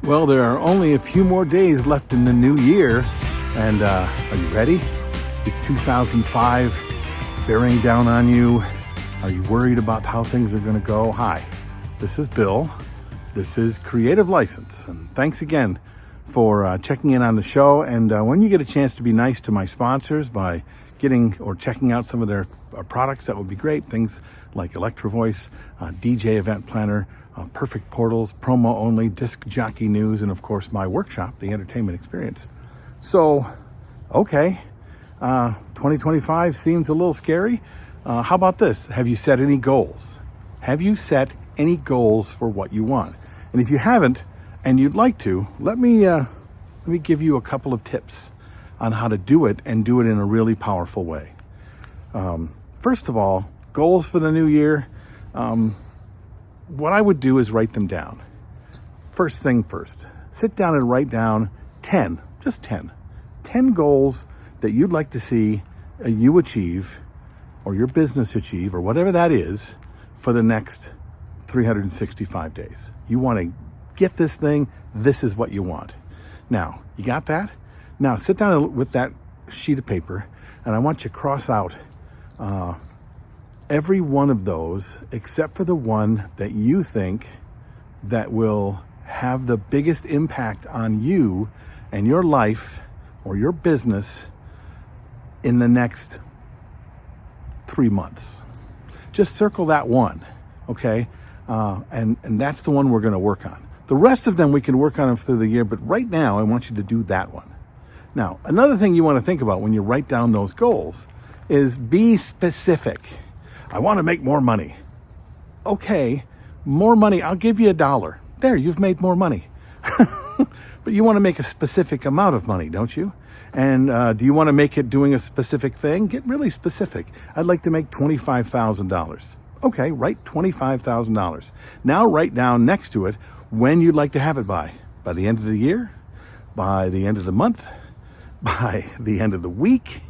Well, there are only a few more days left in the new year, and are you ready? Is 2005 bearing down on you? Are you worried about how things are going to go? Hi, this is Bill. This is Creative License, and thanks again for checking in on the show. And when you get a chance to be nice to my sponsors by getting or checking out some of their products, that would be great. Things like Electro Voice, DJ Event Planner, Perfect Portals, Promo Only, Disc Jockey News, and of course my workshop, The Entertainment Experience. So, okay, 2025 seems a little scary. How about this? Have you set any goals? Have you set any goals for what you want? And if you haven't, and you'd like to, let me give you a couple of tips on how to do it and do it in a really powerful way. First of all, goals for the new year. What I would do is write them down. First thing first, sit down and write down 10 goals that you'd like to see you achieve or your business achieve or whatever that is for the next 365 days. You want to get this thing, this is what you want. Now, you got that? Now, sit down with that sheet of paper and I want you to cross out every one of those except for the one that you think that will have the biggest impact on you and your life or your business in the next 3 months. Just circle that one, okay? And that's the one we're going to work on. The rest of them we can work on them through the year, but right now I want you to do that one. Now, another thing you want to think about when you write down those goals is be specific. I want to make more money. Okay, more money. I'll give you $1. There, you've made more money. But you want to make a specific amount of money, don't you? And do you want to make it doing a specific thing? Get really specific. I'd like to make $25,000. Okay, write $25,000. Now write down next to it when you'd like to have it by. By the end of the year? By the end of the month? By the end of the week?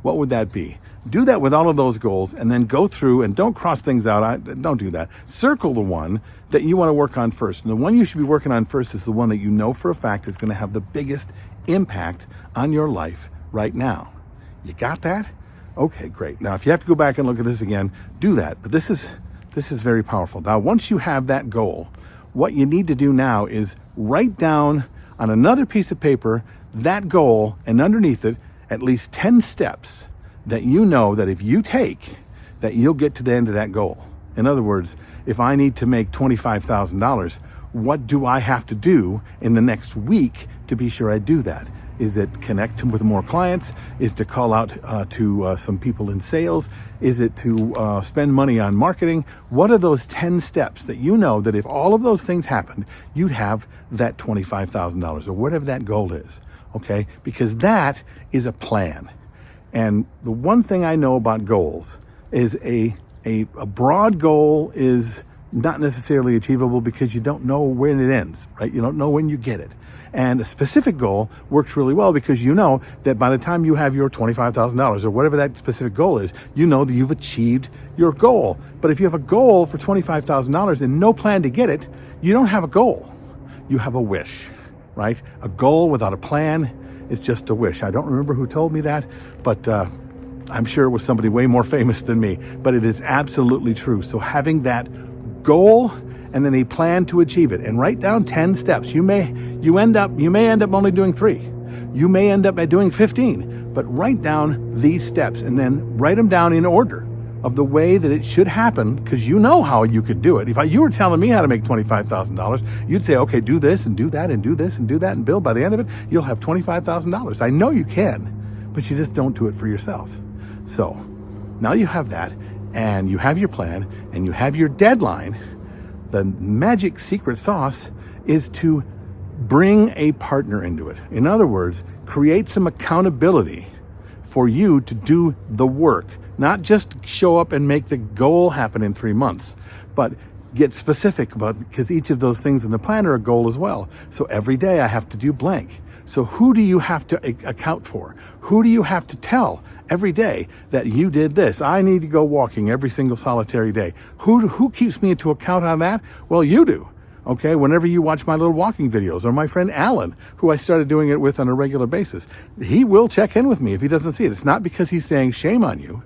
What would that be? Do that with all of those goals and then go through and don't cross things out. Don't do that. Circle the one that you want to work on first. And the one you should be working on first is the one that you know for a fact is going to have the biggest impact on your life right now. You got that? Okay, great. Now, if you have to go back and look at this again, do that. But this is very powerful. Now, once you have that goal, what you need to do now is write down on another piece of paper that goal and underneath it at least 10 steps that you know that if you take, that you'll get to the end of that goal. In other words, if I need to make $25,000, what do I have to do in the next week to be sure I do that? Is it connect with more clients? Is to call out to some people in sales? Is it to spend money on marketing? What are those 10 steps that you know that if all of those things happened, you'd have that $25,000 or whatever that goal is, okay? Because that is a plan. And the one thing I know about goals is a broad goal is not necessarily achievable because you don't know when it ends, right? You don't know when you get it. And a specific goal works really well because you know that by the time you have your $25,000 or whatever that specific goal is, you know that you've achieved your goal. But if you have a goal for $25,000 and no plan to get it, you don't have a goal. You have a wish, right? A goal without a plan is just a wish. I don't remember who told me that, but I'm sure it was somebody way more famous than me. But it is absolutely true. So having that goal and then a plan to achieve it, and write down 10 steps. You may end up only doing 3. You may end up doing 15. But write down these steps and then write them down in order of the way that it should happen, because you know how you could do it. If you were telling me how to make $25,000, you'd say, okay, do this and do that and do this and do that, and Bill, by the end of it, you'll have $25,000. I know you can, but you just don't do it for yourself. So now you have that, and you have your plan, and you have your deadline. The magic secret sauce is to bring a partner into it. In other words, create some accountability for you to do the work. Not just show up and make the goal happen in 3 months, but get specific about, because each of those things in the plan are a goal as well. So every day I have to do blank. So who do you have to account for? Who do you have to tell every day that you did this? I need to go walking every single solitary day. Who keeps me into account on that? Well, you do. Okay, whenever you watch my little walking videos, or my friend Alan, who I started doing it with on a regular basis, he will check in with me if he doesn't see it. It's not because he's saying shame on you.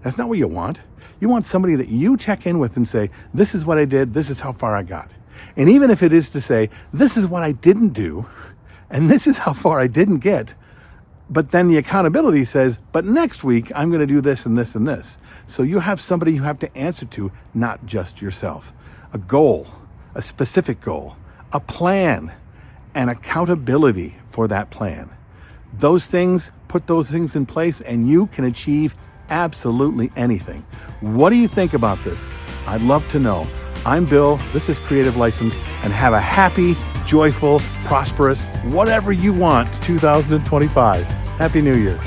That's not what you want. You want somebody that you check in with and say, this is what I did, this is how far I got. And even if it is to say, this is what I didn't do, and this is how far I didn't get, but then the accountability says, but next week I'm going to do this and this and this. So you have somebody you have to answer to, not just yourself. A goal, a specific goal, a plan, and accountability for that plan. Those things, put those things in place, and you can achieve absolutely anything. What do you think about this? I'd love to know. I'm Bill, this is Creative License, and have a happy, joyful, prosperous, whatever you want 2025. Happy New Year.